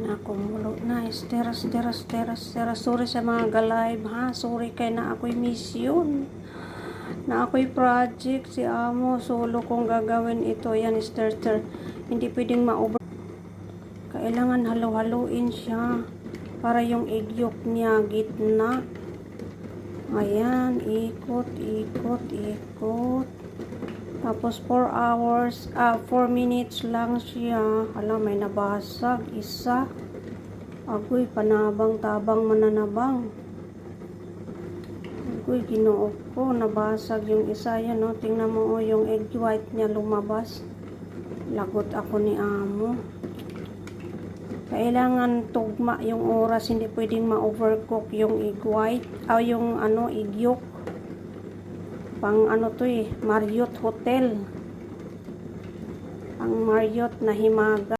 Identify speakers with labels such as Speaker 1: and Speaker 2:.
Speaker 1: Nakumulo na. Estera. Sorry sa mga ga-live ha. Sorry kay na ako'y mission. Na ako'y project. Si Amo. Solo kong gagawin ito. Yan, Esther. Hindi pwedeng ma-over. Kailangan halo-haloin siya. Para yung egg yolk niya gitna. Ayan. Ikot. Tapos 4 minutes lang siya. Hala, may nabasag. Isa. Agoy, panabang-tabang mananabang. Agoy, ginoo ko. Nabasag yung isa. Yan, no? Tingnan mo, oh, yung egg white niya lumabas. Lagot ako ni Amo. Kailangan tugma yung oras. Hindi pwedeng ma-overcook yung egg white. Yung egg yolk. Pang to Marriott Hotel. Pang Marriott na himaga.